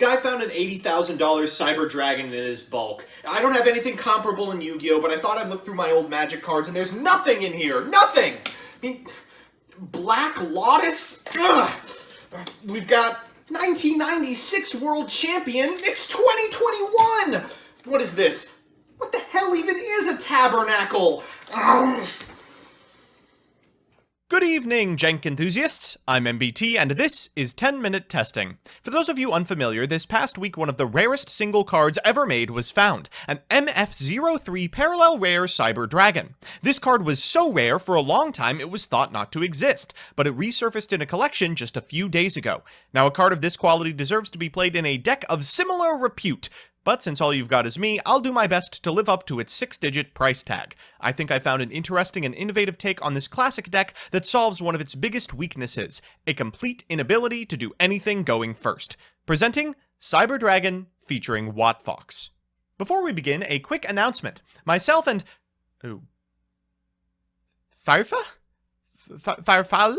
guy found an $80,000 Cyber Dragon in his bulk. I don't have anything comparable in Yu-Gi-Oh, but I thought I'd look through my old Magic cards, and there's nothing in here! Nothing! I mean, Black Lotus? Ugh. We've got 1996 World Champion. It's 2021! What is this? What the hell even is a tabernacle? Good evening, Jank enthusiasts. I'm MBT, and this is 10-Minute Testing. For those of you unfamiliar, this past week one of the rarest single cards ever made was found, an MF03 Parallel Rare Cyber Dragon. This card was so rare for a long time it was thought not to exist, but it resurfaced in a collection just a few days ago. Now, a card of this quality deserves to be played in a deck of similar repute. But since all you've got is me, I'll do my best to live up to its 6-digit price tag. I think I found an interesting and innovative take on this classic deck that solves one of its biggest weaknesses, a complete inability to do anything going first. Presenting Cyber Dragon featuring Wattfox. Before we begin, a quick announcement. Myself and... Farfa? Farfalle?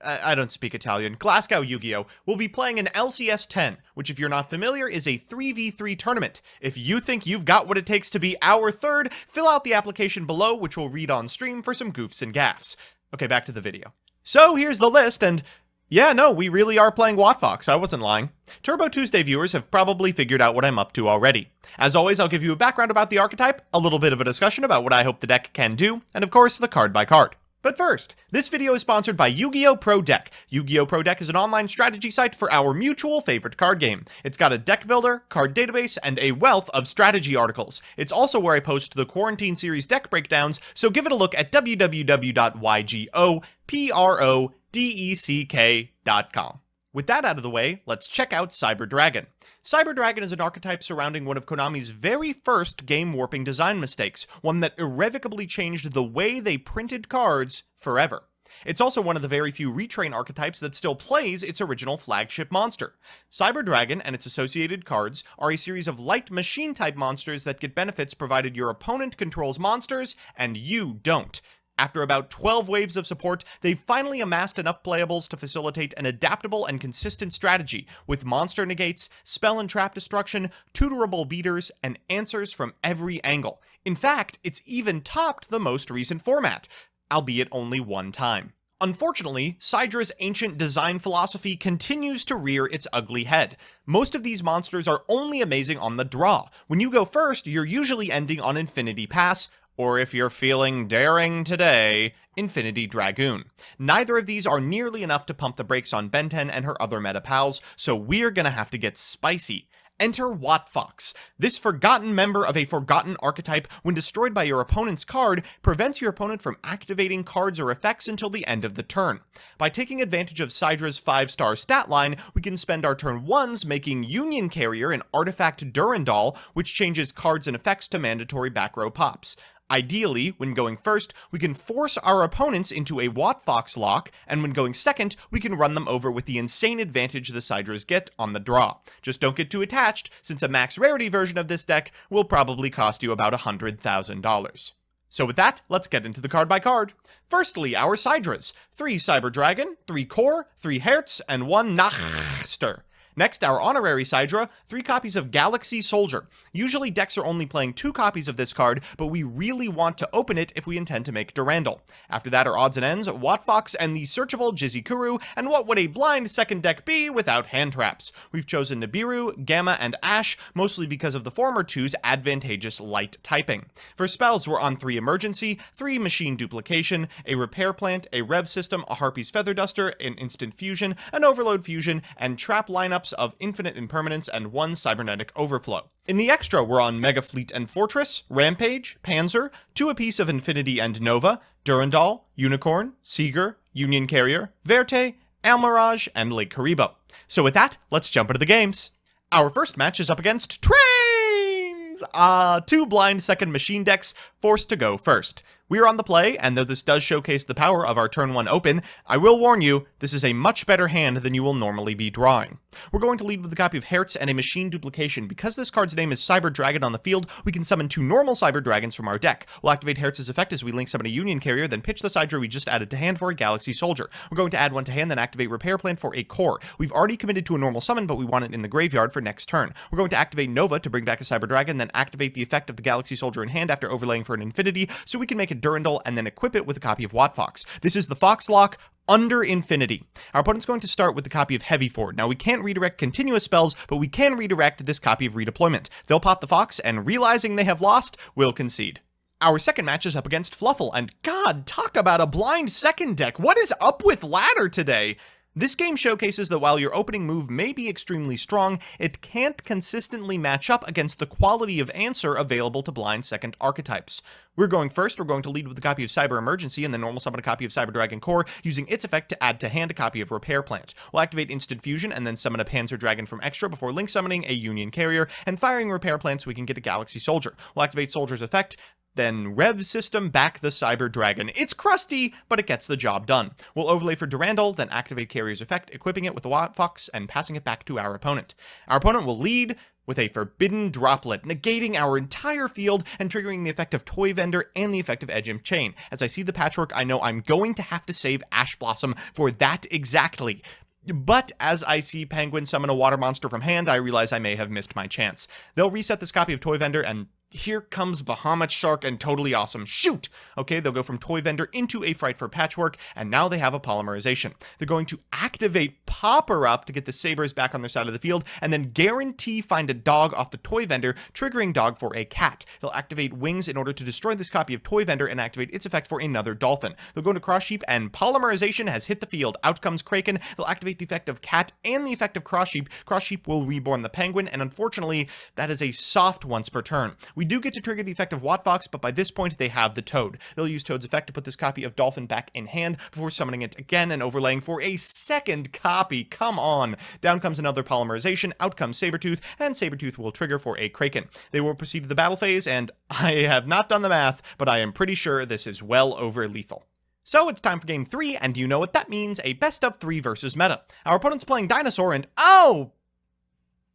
I don't speak Italian. Glasgow Yu-Gi-Oh! Will be playing an LCS 10, which if you're not familiar is a 3v3 tournament. If you think you've got what it takes to be our third, fill out the application below, which we'll read on stream for some goofs and gaffs. Okay, back to the video. So here's the list, and yeah, no, we really are playing Wattfox, I wasn't lying. Turbo Tuesday viewers have probably figured out what I'm up to already. As always, I'll give you a background about the archetype, a little bit of a discussion about what I hope the deck can do, and of course, the card by card. But first, this video is sponsored by Yu-Gi-Oh! Pro Deck. Yu-Gi-Oh! Pro Deck is an online strategy site for our mutual favorite card game. It's got a deck builder, card database, and a wealth of strategy articles. It's also where I post the Quarantine Series deck breakdowns, so give it a look at www.ygoprodeck.com. With that out of the way, let's check out Cyber Dragon. Cyber Dragon is an archetype surrounding one of Konami's very first game-warping design mistakes, one that irrevocably changed the way they printed cards forever. It's also one of the very few retrain archetypes that still plays its original flagship monster. Cyber Dragon and its associated cards are a series of light machine-type monsters that get benefits provided your opponent controls monsters and you don't. After about 12 waves of support, they've finally amassed enough playables to facilitate an adaptable and consistent strategy, with monster negates, spell and trap destruction, tutorable beaters, and answers from every angle. In fact, it's even topped the most recent format, albeit only one time. Unfortunately, Sydra's ancient design philosophy continues to rear its ugly head. Most of these monsters are only amazing on the draw. When you go first, you're usually ending on Infinity Pass, or if you're feeling daring today, Infinity Dragoon. Neither of these are nearly enough to pump the brakes on Benten and her other meta pals, so we're gonna have to get spicy. Enter Wattfox. This forgotten member of a forgotten archetype, when destroyed by your opponent's card, prevents your opponent from activating cards or effects until the end of the turn. By taking advantage of Sydra's 5-star stat line, we can spend our turn 1s making Union Carrier an artifact Durandal, which changes cards and effects to mandatory back row pops. Ideally, when going first, we can force our opponents into a Wattfox lock, and when going second, we can run them over with the insane advantage the Sydras get on the draw. Just don't get too attached, since a max rarity version of this deck will probably cost you about $100,000. So with that, let's get into the card by card. Firstly, our Sydras. 3 Cyber Dragon, 3 Core, 3 Hertz, and 1 Nachster. Next, our honorary Sidra, 3 copies of Galaxy Soldier. Usually decks are only playing 2 copies of this card, but we really want to open it if we intend to make Durandal. After that are odds and ends, Wattfox, and the searchable Jizikuru, and what would a blind second deck be without hand traps? We've chosen Nibiru, Gamma, and Ash, mostly because of the former two's advantageous light typing. For spells, we're on 3 Emergency, 3 Machine Duplication, a Repair Plant, a Rev System, a Harpy's Feather Duster, an Instant Fusion, an Overload Fusion, and trap lineups of Infinite Impermanence and 1 Cybernetic Overflow. In the extra, we're on Mega Fleet and Fortress, Rampage, Panzer, 2 apiece of Infinity and Nova, Durandal, Unicorn, Seeger, Union Carrier, Verte, Almirage, and Lake Karibo. So with that, let's jump into the games. Our first match is up against Trains! 2 blind second machine decks forced to go first. We are on the play, and though this does showcase the power of our turn 1 open, I will warn you, this is a much better hand than you will normally be drawing. We're going to lead with a copy of Hertz and a Machine Duplication. Because this card's name is Cyber Dragon on the field, we can summon 2 normal Cyber Dragons from our deck. We'll activate Hertz's effect as we link summon a Union Carrier, then pitch the side draw we just added to hand for a Galaxy Soldier. We're going to add 1 to hand, then activate Repair Plant for a Core. We've already committed to a normal summon, but we want it in the graveyard for next turn. We're going to activate Nova to bring back a Cyber Dragon, then activate the effect of the Galaxy Soldier in hand after overlaying for an Infinity, so we can make a Durandal and then equip it with a copy of Wattfox. This is the Fox Lock under Infinity. Our opponent's going to start with the copy of Heavy Ford. Now, we can't redirect continuous spells, but we can redirect this copy of Redeployment. They'll pop the Fox, and realizing they have lost, will concede. Our second match is up against Fluffle, and God, talk about a blind second deck. What is up with Ladder today? This game showcases that while your opening move may be extremely strong, it can't consistently match up against the quality of answer available to blind second archetypes. We're going first. We're going to lead with a copy of Cyber Emergency and then normal summon a copy of Cyber Dragon Core, using its effect to add to hand a copy of Repair Plant. We'll activate Instant Fusion and then summon a Panzer Dragon from extra before link summoning a Union Carrier and firing Repair Plant so we can get a Galaxy Soldier. We'll activate Soldier's effect, then Rev System back the Cyber Dragon. It's crusty, but it gets the job done. We'll overlay for Durandal, then activate Carrier's effect, equipping it with the Wattfox and passing it back to our opponent. Our opponent will lead with a Forbidden Droplet, negating our entire field and triggering the effect of Toy Vendor and the effect of Edge and Chain. As I see the patchwork, I know I'm going to have to save Ash Blossom for that exactly. But as I see Penguin summon a water monster from hand, I realize I may have missed my chance. They'll reset this copy of Toy Vendor, and here comes Bahamut Shark and Totally Awesome. Shoot! Okay, they'll go from Toy Vendor into a Fright for Patchwork, and now they have a Polymerization. They're going to activate Popper Up to get the Sabers back on their side of the field, and then guarantee find a dog off the Toy Vendor, triggering dog for a cat. They'll activate Wings in order to destroy this copy of Toy Vendor and activate its effect for another Dolphin. They'll go into Cross Sheep, and Polymerization has hit the field. Out comes Kraken. They'll activate the effect of Cat and the effect of Cross Sheep. Cross Sheep will reborn the Penguin, and unfortunately, that is a soft once per turn. We do get to trigger the effect of Wattfox, but by this point they have the Toad. They'll use Toad's effect to put this copy of Dolphin back in hand before summoning it again and overlaying for a second copy. Come on. Down comes another Polymerization, out comes Sabretooth, and Sabretooth will trigger for a Kraken. They will proceed to the battle phase, and I have not done the math, but I am pretty sure this is well over lethal. So it's time for game 3, and you know what that means, a best of 3 versus meta. Our opponent's playing Dinosaur, and oh!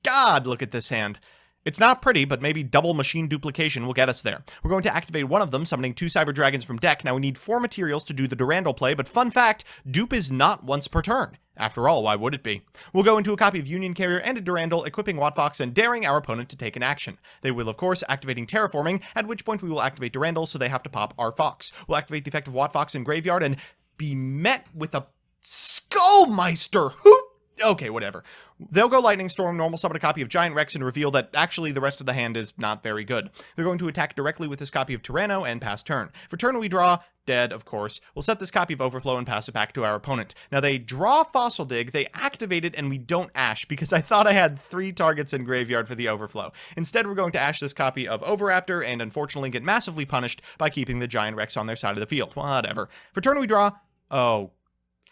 God, look at this hand. It's not pretty, but maybe double Machine Duplication will get us there. We're going to activate one of them, summoning 2 Cyber Dragons from deck. Now we need 4 materials to do the Durandal play, but fun fact, dupe is not once per turn. After all, why would it be? We'll go into a copy of Union Carrier and a Durandal, equipping Wattfox and daring our opponent to take an action. They will, of course, activating Terraforming, at which point we will activate Durandal, so they have to pop our Fox. We'll activate the effect of Wattfox in Graveyard and be met with a Skullmeister. Okay, whatever. They'll go Lightning Storm, normal summon a copy of Giant Rex, and reveal that actually the rest of the hand is not very good. They're going to attack directly with this copy of Tyranno and pass turn. For turn we draw, dead, of course. We'll set this copy of Overflow and pass it back to our opponent. Now they draw Fossil Dig, they activate it, and we don't Ash, because I thought I had 3 targets in Graveyard for the Overflow. Instead, we're going to Ash this copy of Overraptor, and unfortunately get massively punished by keeping the Giant Rex on their side of the field. Whatever. For turn we draw, oh,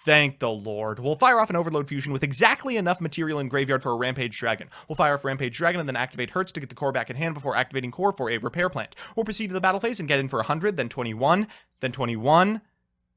thank the Lord. We'll fire off an Overload Fusion with exactly enough material in Graveyard for a Rampage Dragon. We'll fire off Rampage Dragon and then activate Hertz to get the core back in hand before activating Core for a Repair Plant. We'll proceed to the battle phase and get in for 100, then 21, then 21,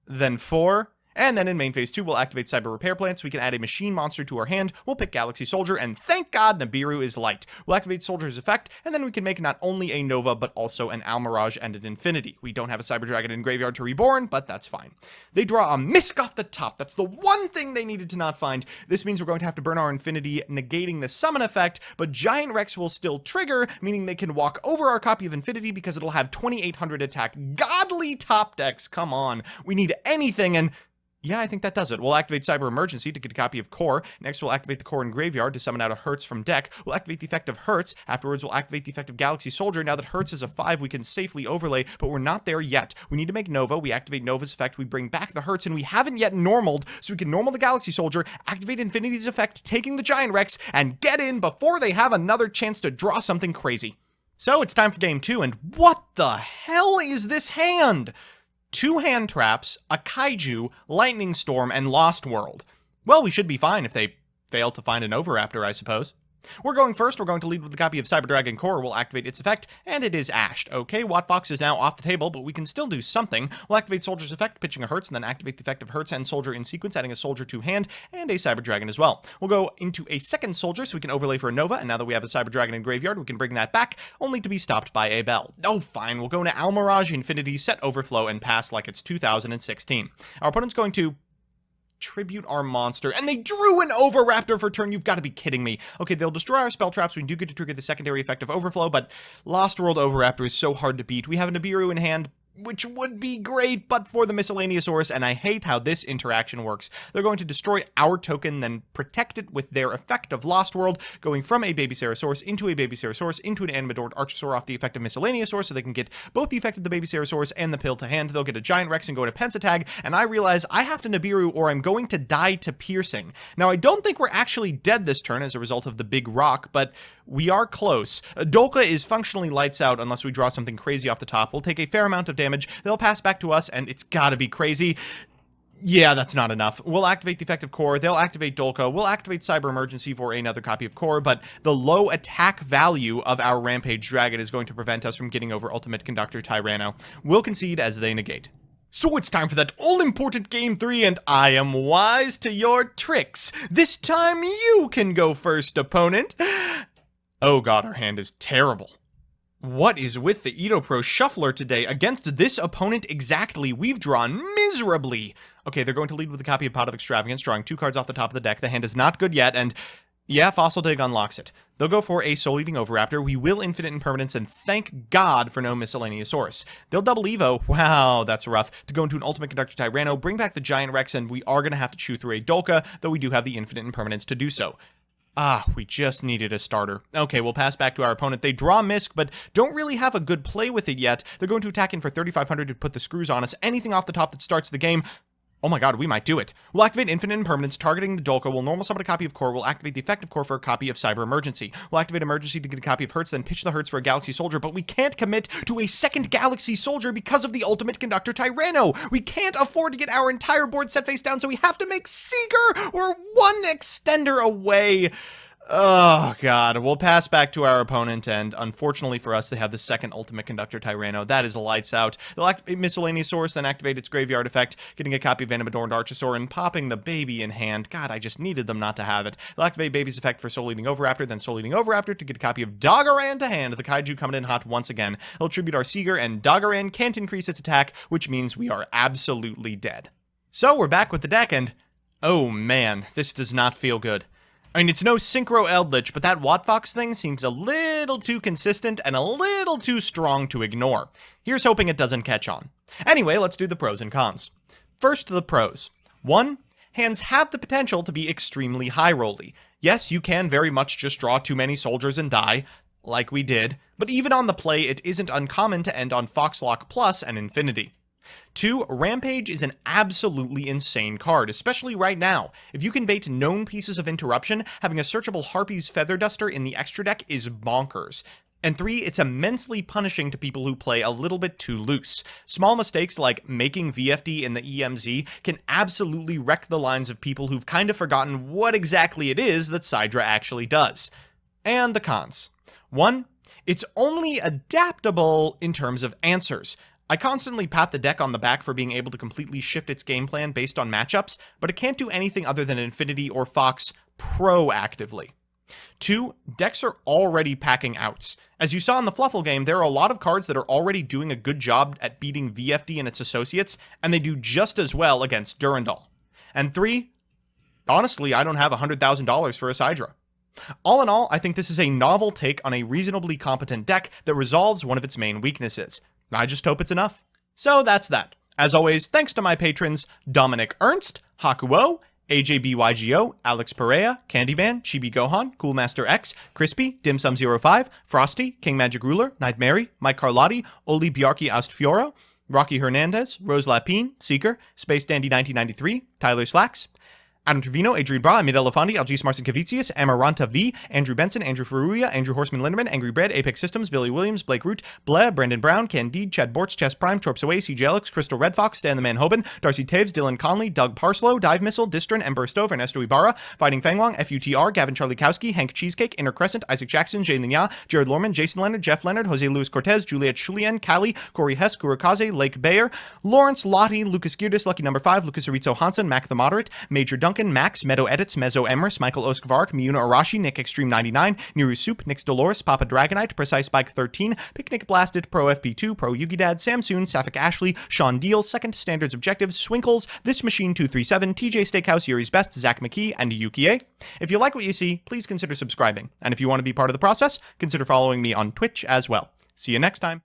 then 4, and then in main phase 2, we'll activate Cyber Repair Plant so we can add a machine monster to our hand. We'll pick Galaxy Soldier, and thank God Nibiru is light. We'll activate Soldier's effect, and then we can make not only a Nova, but also an Almirage and an Infinity. We don't have a Cyber Dragon in Graveyard to reborn, but that's fine. They draw a Misk off the top. That's the one thing they needed to not find. This means we're going to have to burn our Infinity, negating the summon effect, but Giant Rex will still trigger, meaning they can walk over our copy of Infinity because it'll have 2800 attack. Godly top decks, come on. We need anything, and yeah, I think that does it. We'll activate Cyber Emergency to get a copy of Core. Next, we'll activate the Core in Graveyard to summon out a Hertz from deck. We'll activate the effect of Hertz. Afterwards, we'll activate the effect of Galaxy Soldier. Now that Hertz is a 5, we can safely overlay, but we're not there yet. We need to make Nova. We activate Nova's effect. We bring back the Hertz, and we haven't yet normaled, so we can normal the Galaxy Soldier, activate Infinity's effect, taking the Giant Rex, and get in before they have another chance to draw something crazy. So it's time for game 2, and what the hell is this hand? 2 hand traps, a Kaiju, Lightning Storm, and Lost World. Well, we should be fine if they fail to find an Overraptor, I suppose. We're going first. We're going to lead with a copy of Cyber Dragon Core. We'll activate its effect, and it is ashed. Okay, Wattfox is now off the table, but we can still do something. We'll activate Soldier's effect, pitching a Hertz, and then activate the effect of Hertz and Soldier in sequence, adding a Soldier to hand, and a Cyber Dragon as well. We'll go into a second Soldier so we can overlay for a Nova, and now that we have a Cyber Dragon in Graveyard, we can bring that back, only to be stopped by a Bell. Oh, fine. We'll go into Almirage Infinity, set Overflow, and pass like it's 2016. Our opponent's going to tribute our monster, and they drew an Overraptor for turn. You've got to be kidding me. Okay, they'll destroy our spell traps. We do get to trigger the secondary effect of Overflow, but Lost World Overraptor is so hard to beat. We have a Nibiru in hand, which would be great, but for the Miscellaneousaurus, and I hate how this interaction works. They're going to destroy our token, then protect it with their effect of Lost World, going from a Baby Ceratosaurus into a Baby Ceratosaurus into an Animadored Archosaur off the effect of Miscellaneousaurus, so they can get both the effect of the Baby Ceratosaurus and the pill to hand. They'll get a Giant Rex and go to Pensatag, and I realize I have to Nibiru or I'm going to die to Piercing. Now, I don't think we're actually dead this turn as a result of the big rock, but we are close. Dolka is functionally lights out unless we draw something crazy off the top. We'll take a fair amount of damage. They'll pass back to us, and it's gotta be crazy. Yeah, that's not enough. We'll activate the effect of Core. They'll activate Dolka. We'll activate Cyber Emergency for another copy of Core, but the low attack value of our Rampage Dragon is going to prevent us from getting over Ultimate Conductor Tyranno. We'll concede as they negate. So it's time for that all-important Game 3, and I am wise to your tricks. This time you can go first, opponent. Oh god, our hand is terrible. What is with the Edo Pro Shuffler today? Against this opponent exactly, we've drawn miserably. Okay, they're going to lead with a copy of Pot of Extravagance, drawing 2 cards off the top of the deck. The hand is not good yet, and yeah, Fossil Dig unlocks it. They'll go for a Soul Eating Overraptor. We will Infinite Impermanence, and thank God for no Miscellaneousaurus. They'll double Evo. Wow, that's rough. To go into an Ultimate Conductor Tyranno, bring back the Giant Rex, and we are going to have to chew through a Dolka, though we do have the Infinite Impermanence to do so. Ah, we just needed a starter. Okay, we'll pass back to our opponent. They draw Misk, but don't really have a good play with it yet. They're going to attack in for 3,500 to put the screws on us. Anything off the top that starts the game. Oh my god, we might do it. We'll activate Infinite Impermanence, targeting the Dolka. We'll normal summon a copy of Core. We'll activate the effect of Core for a copy of Cyber Emergency. We'll activate Emergency to get a copy of Hertz, then pitch the Hertz for a Galaxy Soldier, but we can't commit to a second Galaxy Soldier because of the Ultimate Conductor Tyranno. We can't afford to get our entire board set face down, so we have to make Seeker or one extender away. Oh, God. We'll pass back to our opponent, and unfortunately for us, they have the second Ultimate Conductor Tyranno. That is lights out. They'll activate Miscellaneousaurus, then activate its Graveyard effect, getting a copy of Animadorned Archosaur and popping the baby in hand. God, I just needed them not to have it. They'll activate Baby's effect for Soul Eating Overraptor, then Soul Eating Overraptor to get a copy of Doggeran to hand. The Kaiju coming in hot once again. They'll tribute our Seeger, and Doggeran can't increase its attack, which means we are absolutely dead. So, we're back with the deck, and oh man, this does not feel good. I mean, it's no Synchro Eldritch, but that Wattfox thing seems a little too consistent and a little too strong to ignore. Here's hoping it doesn't catch on. Anyway, let's do the pros and cons. First, the pros. 1. Hands have the potential to be extremely high-rolly. Yes, you can very much just draw too many soldiers and die, like we did, but even on the play, it isn't uncommon to end on Foxlock Plus and Infinity. 2. Rampage is an absolutely insane card, especially right now. If you can bait known pieces of interruption, having a searchable Harpy's Feather Duster in the extra deck is bonkers. And 3. It's immensely punishing to people who play a little bit too loose. Small mistakes like making VFD in the EMZ can absolutely wreck the lines of people who've kind of forgotten what exactly it is that Sidra actually does. And the cons. 1. It's only adaptable in terms of answers. I constantly pat the deck on the back for being able to completely shift its game plan based on matchups, but it can't do anything other than Infinity or Fox proactively. 2. Decks are already packing outs. As you saw in the Fluffle game, there are a lot of cards that are already doing a good job at beating VFD and its associates, and they do just as well against Durandal. And 3. Honestly, I don't have $100,000 for a Sidra. All in all, I think this is a novel take on a reasonably competent deck that resolves one of its main weaknesses. I just hope it's enough. So that's that. As always, thanks to my patrons, Dominic Ernst, Hakuo, AJBYGO, Alex Perea, Candyman, Chibi Gohan, Coolmaster X, Crispy, Dimsum05, Frosty, King Magic Ruler, Night Mary, Mike Carlotti, Oli Bjarki Astfioro, Rocky Hernandez, Rose Lapine, Seeker, Space Dandy 1993, Tyler Slacks, Adam Trevino, Adrian Bra, Amid Elefandi, Algis Marcin Kavicius, Amaranta V, Andrew Benson, Andrew Ferruia, Andrew Horseman Linderman, Angry Bread, Apex Systems, Billy Williams, Blake Root, Bleh, Brendan Brown, Candide, Chad Bortz, Chess Prime, Torps Away, CJ Alex, Crystal Red Fox, Stan the Man Hoban, Darcy Taves, Dylan Conley, Doug Parslow, Dive Missile, Distrin, Ember Stove, Ernesto Ibarra, Fighting Fangwong, FUTR, Gavin Charlikowski, Hank Cheesecake, Inner Crescent, Isaac Jackson, Jay Linya, Jared Lorman, Jason Leonard, Jeff Leonard, Jose Luis Cortez, Juliet Chulien, Callie, Corey Hess, Kurakaze, Lake Bayer, Lawrence Lottie, Lucas Geardas, Lucky Number 5, Lucas Arizo Hansen, Mac the Moderate, Major Duncan, Max, Meadow Edits, Mezzo Emrys, Michael Oskvark, Miyuna Arashi, Nick Extreme 99, Niru Soup, Nix Dolores, Papa Dragonite, Precise Bike 13, Picnic Blasted, Pro FP2, Pro Yugi Dad, Samsoon, Safik Ashley, Sean Deal, Second Standards Objectives, Swinkles, This Machine 237, TJ Steakhouse, Yuri's Best, Zach McKee, and Yukie. If you like what you see, please consider subscribing. And if you want to be part of the process, consider following me on Twitch as well. See you next time.